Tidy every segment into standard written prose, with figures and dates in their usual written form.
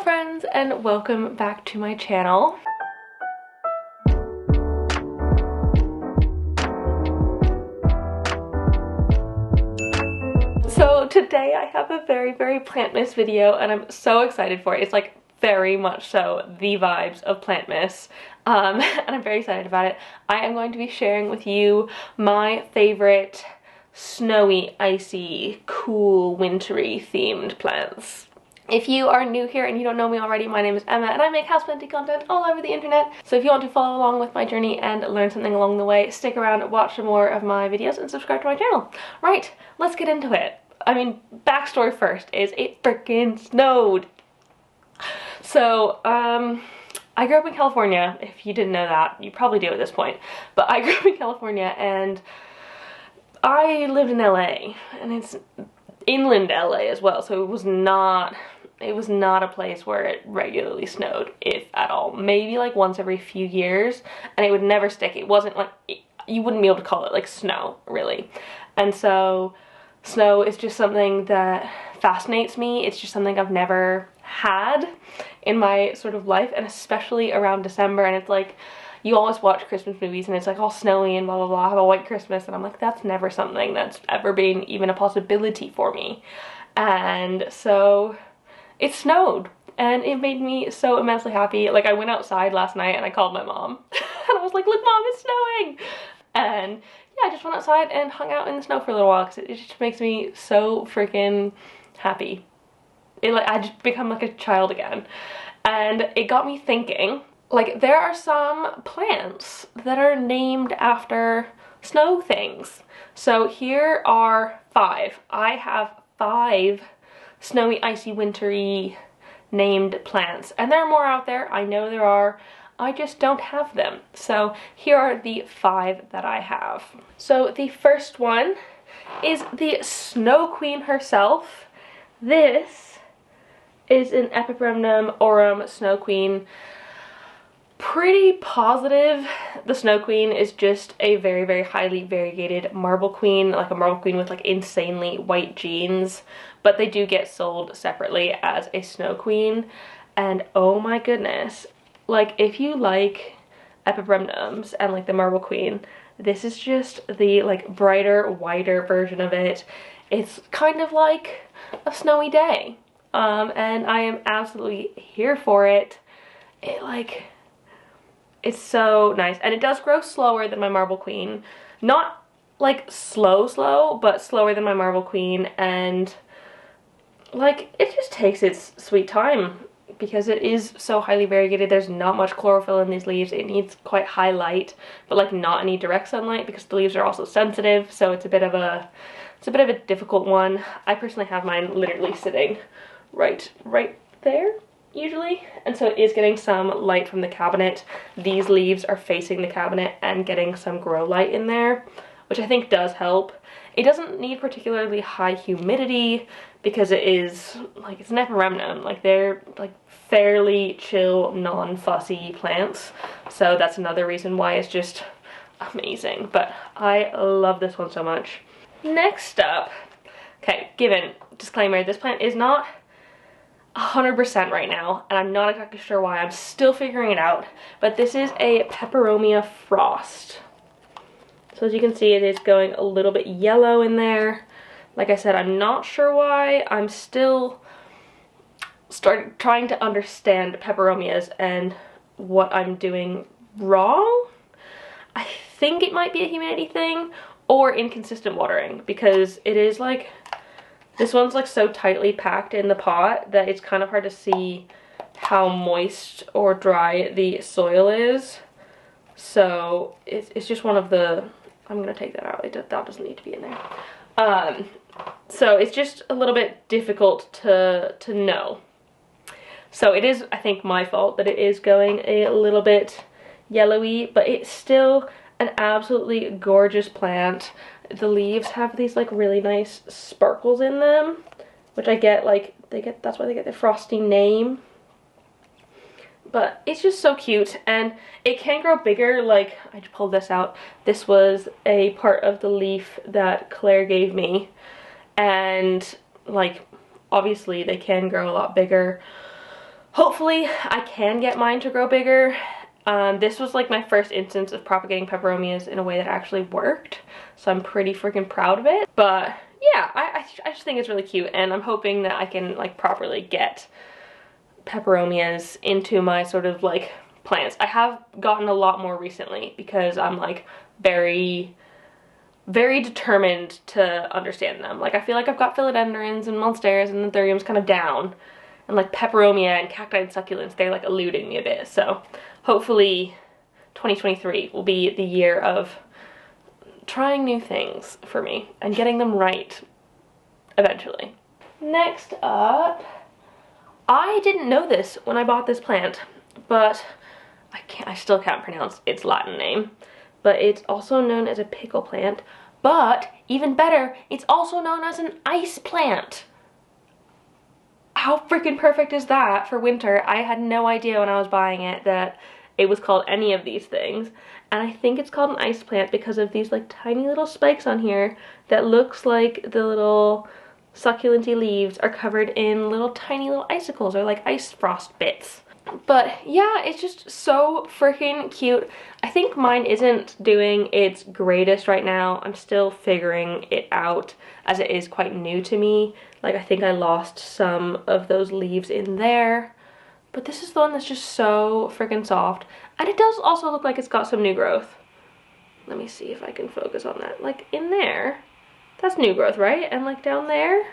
friends, and welcome back to my channel. So today I have a very Plantmas video and I'm so excited for it. It's like very much so the vibes of Plantmas, and I'm very excited about it. I am going to be sharing with you my favorite snowy, icy, cool, wintry themed plants. If you are new here and you don't know me already, my name is Emma and I make houseplanty content all over the internet. So if you want to follow along with my journey and learn something along the way, stick around, watch some more of my videos and subscribe to my channel. Right, let's get into it. I mean, backstory first is it freaking snowed. So, I grew up in California. If you didn't know that, you probably do at this point. But I grew up in California and I lived in LA, and it's inland LA as well, so it was not a place where it regularly snowed, if at all. Maybe like once every few years, and it would never stick. It wasn't like, you wouldn't be able to call it like snow, really. And so snow is just something that fascinates me. It's just something I've never had in my sort of life, and especially around December, and it's like, you always watch Christmas movies and it's like all snowy and blah blah blah, have a white Christmas, and I'm like, that's never something that's ever been even a possibility for me. And so it snowed and it made me so immensely happy. Like, I went outside last night and I called my mom and I was like, look mom, it's snowing. And yeah, I just went outside and hung out in the snow for a little while because it just makes me so freaking happy. I just become like a child again. And it got me thinking, like, there are some plants that are named after snow things. So here are 5. I have 5 snowy, icy, wintry named plants. And there are more out there. I know there are. I just don't have them. So here are the 5 that I have. So the first one is the Snow Queen herself. This is an Peperomia Frost Snow Queen. Pretty positive the Snow Queen is just a very highly variegated marble queen, like a marble queen with like insanely white genes, but they do get sold separately as a Snow Queen. And oh my goodness, like, if you like Peperomia and like the marble queen, this is just the like brighter, whiter version of it. It's kind of like a snowy day, and I am absolutely here for it. It's so nice, and it does grow slower than my marble queen. Not like slow, but slower than my marble queen, and like, it just takes its sweet time because it is so highly variegated. There's not much chlorophyll in these leaves. It needs quite high light, but like not any direct sunlight because the leaves are also sensitive, so it's a bit of a difficult one. I personally have mine literally sitting right there usually, and so it is getting some light from the cabinet. These leaves are facing the cabinet and getting some grow light in there, which I think does help. It doesn't need particularly high humidity because it is like, it's an Peperomia, like they're like fairly chill, non-fussy plants, so that's another reason why it's just amazing. But I love this one so much. Next up, okay, given disclaimer, this plant is not 100% right now, and I'm not exactly sure why. I'm still figuring it out, but this is a Peperomia Frost. So as you can see, it is going a little bit yellow in there. Like I said, I'm not sure why. I'm still trying to understand Peperomias and what I'm doing wrong. I think it might be a humidity thing or inconsistent watering, because it is like, this one's like so tightly packed in the pot that it's kind of hard to see how moist or dry the soil is. So it's just one of the, I'm gonna take that out, that doesn't need to be in there. So it's just a little bit difficult to know. So it is, I think, my fault that it is going a little bit yellowy, but it's still an absolutely gorgeous plant. The leaves have these like really nice sparkles in them, which I get, like, that's why they get the frosty name. But it's just so cute, and it can grow bigger. Like, I just pulled this out. This was a part of the leaf that Claire gave me, and like, obviously they can grow a lot bigger. hopefully I can get mine to grow bigger. This was like my first instance of propagating peperomias in a way that actually worked, so I'm pretty freaking proud of it. But yeah, I just think it's really cute, and I'm hoping that I can like properly get peperomias into my sort of like plants. I have gotten a lot more recently because I'm like very determined to understand them. Like I feel like I've got philodendrons and monsteras and anthuriums kind of down, and like peperomia and cacti and succulents, they're like eluding me a bit. So hopefully 2023 will be the year of trying new things for me and getting them right eventually. Next up, I didn't know this when I bought this plant, but I still can't pronounce its Latin name, but it's also known as a pickle plant, but even better, it's also known as an ice plant. How freaking perfect is that for winter? I had no idea when I was buying it that it was called any of these things, and I think it's called an ice plant because of these like tiny little spikes on here that looks like the little succulent-y leaves are covered in little tiny little icicles or like ice frost bits. But yeah, it's just so freaking cute. I think mine isn't doing its greatest right now. I'm still figuring it out as it is quite new to me. Like I think I lost some of those leaves in there. But this is the one that's just so freaking soft. And it does also look like it's got some new growth. Let me see if I can focus on that. Like in there, that's new growth, right? And like down there.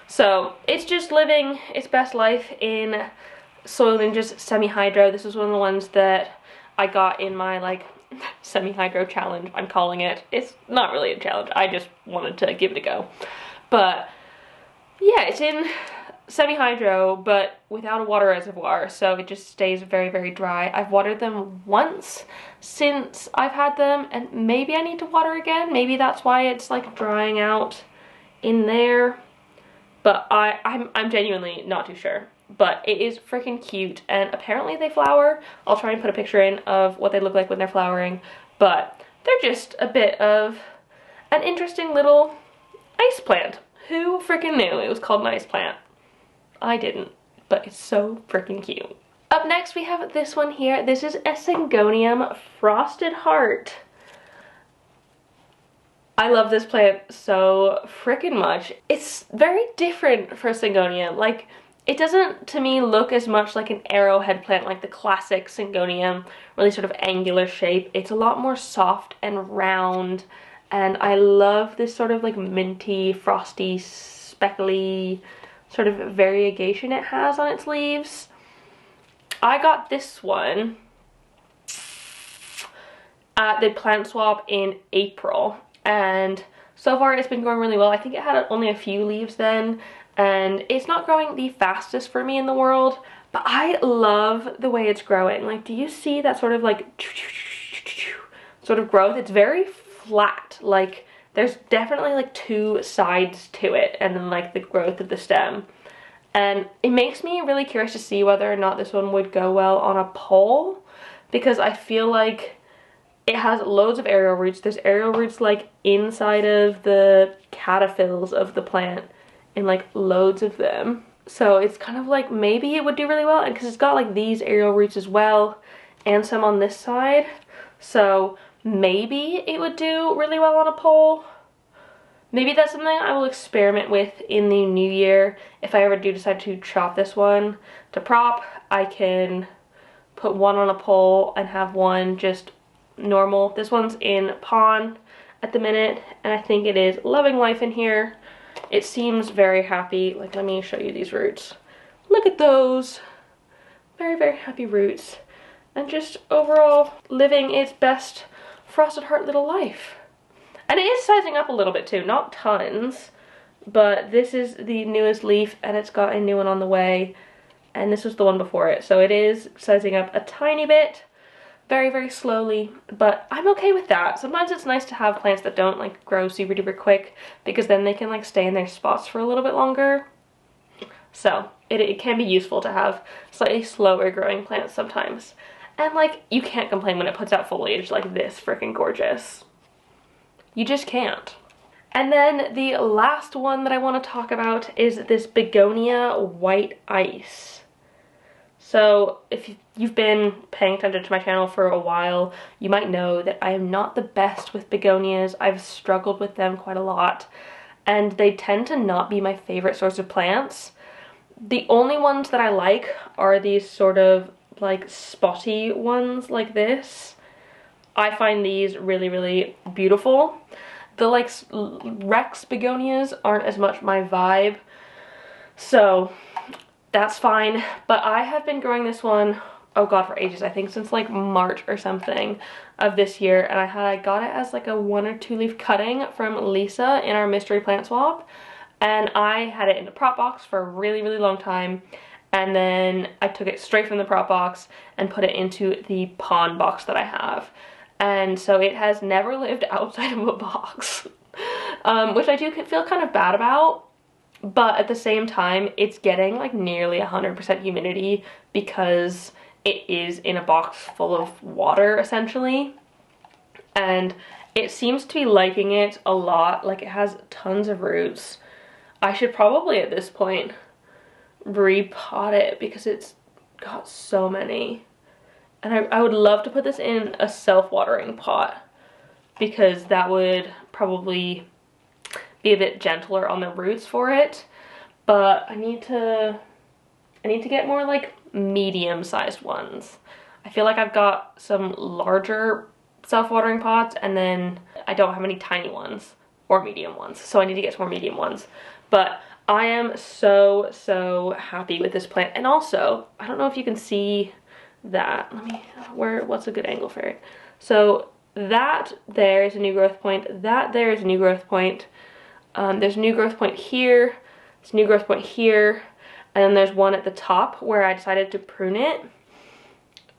So it's just living its best life in soil and just semi-hydro. This is one of the ones that I got in my like semi-hydro challenge, I'm calling it. It's not really a challenge, I just wanted to give it a go. But yeah, it's in semi-hydro but without a water reservoir, so it just stays very dry. I've watered them once since I've had them, and maybe I need to water again. Maybe that's why it's like drying out in there, but I'm genuinely not too sure. But it is freaking cute, and apparently they flower. I'll try and put a picture in of what they look like when they're flowering, but they're just a bit of an interesting little ice plant. Who freaking knew it was called an ice plant? I didn't, but it's so freaking cute. Up next we have this one here. This is a Syngonium Frosted Heart. I love this plant so freaking much. It's very different for Syngonium. Like, it doesn't, to me, look as much like an arrowhead plant like the classic Syngonium, really sort of angular shape. It's a lot more soft and round, and I love this sort of like minty, frosty, speckly sort of variegation it has on its leaves. I got this one at the plant swap in April, and so far it's been growing really well. I think it had only a few leaves then, and it's not growing the fastest for me in the world, but I love the way it's growing. Like, do you see that sort of like sort of growth? It's very flat. Like, there's definitely like two sides to it, and then like the growth of the stem. And it makes me really curious to see whether or not this one would go well on a pole, because I feel like it has loads of aerial roots. There's aerial roots like inside of the cataphyls of the plant, and like loads of them. So it's kind of like maybe it would do really well, and because it's got like these aerial roots as well and some on this side, so maybe it would do really well on a pole. Maybe that's something I will experiment with in the new year. If I ever do decide to chop this one to prop, I can put one on a pole and have one just normal. This one's in pon at the minute, and I think it is loving life in here. It seems very happy. Like, let me show you these roots. Look at those. Very happy roots. And just overall living its best frosted heart little life. And it is sizing up a little bit too, not tons, but this is the newest leaf and it's got a new one on the way, and this was the one before it. So it is sizing up a tiny bit, very slowly, but I'm okay with that. Sometimes it's nice to have plants that don't like grow super duper quick, because then they can like stay in their spots for a little bit longer. So it can be useful to have slightly slower growing plants sometimes. And like, you can't complain when it puts out foliage like this freaking gorgeous. You just can't. And then the last one that I want to talk about is this Begonia White Ice. So if you've been paying attention to my channel for a while, you might know that I am not the best with begonias. I've struggled with them quite a lot, and they tend to not be my favorite sorts of plants. The only ones that I like are these sort of like spotty ones like this. I find these really, really beautiful. The like Rex begonias aren't as much my vibe, so that's fine. But I have been growing this one, oh god, for ages. I think since like March or something of this year, and I got it as like a 1 or 2 leaf cutting from Lisa in our mystery plant swap, and I had it in the prop box for a really, really long time, and then I took it straight from the prop box and put it into the pond box that I have. And so it has never lived outside of a box, which I do feel kind of bad about. But at the same time, it's getting like nearly 100% humidity because it is in a box full of water, essentially. And it seems to be liking it a lot. Like, it has tons of roots. I should probably at this point repot it because it's got so many. And I would love to put this in a self-watering pot because that would probably be a bit gentler on the roots for it. But I need to get more like medium-sized ones. I feel like I've got some larger self-watering pots, and then I don't have any tiny ones or medium ones, so I need to get some more medium ones. But I am so happy with this plant. And also, I don't know if you can see that. What's a good angle for it? So that there is a new growth point, that there is a new growth point. There's a new growth point here, there's a new growth point here, and then there's one at the top where I decided to prune it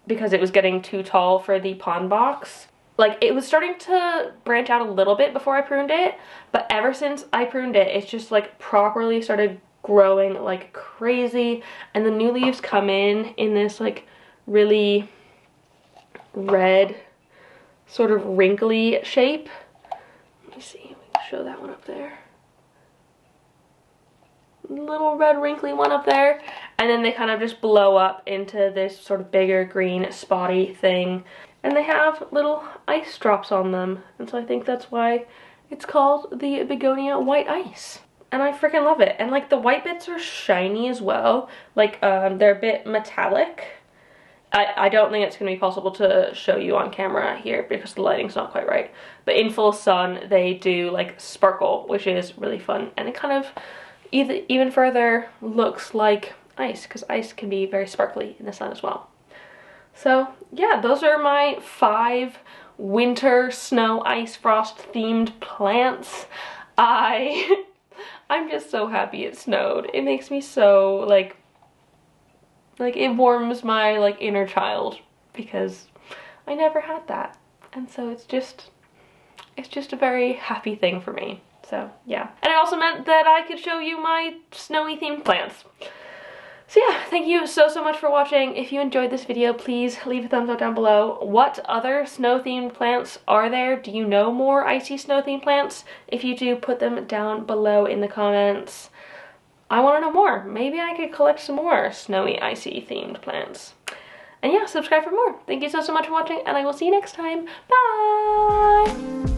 because it was getting too tall for the pond box. Like, it was starting to branch out a little bit before I pruned it, but ever since I pruned it, it's just like properly started growing like crazy, and the new leaves come in this like really red, sort of wrinkly shape. Let me see, we can show that one up there. Little red wrinkly one up there, and then they kind of just blow up into this sort of bigger green spotty thing, and they have little ice drops on them, and so I think that's why it's called the Begonia White Ice. And I freaking love it. And like, the white bits are shiny as well, like they're a bit metallic. I don't think it's going to be possible to show you on camera here because the lighting's not quite right, but in full sun they do like sparkle, which is really fun, and it kind of even further looks like ice, because ice can be very sparkly in the sun as well. So yeah, those are my 5 winter snow ice frost themed plants. I'm just so happy it snowed. It makes me so like it warms my like inner child because I never had that, and so it's just a very happy thing for me. So yeah, and it also meant that I could show you my snowy themed plants. So yeah, thank you so much for watching. If you enjoyed this video, please leave a thumbs up down below. What other snow themed plants are there? Do you know more icy snow themed plants? If you do, put them down below in the comments. I want to know more. Maybe I could collect some more snowy, icy themed plants. And yeah, subscribe for more. Thank you so much for watching, and I will see you next time. Bye!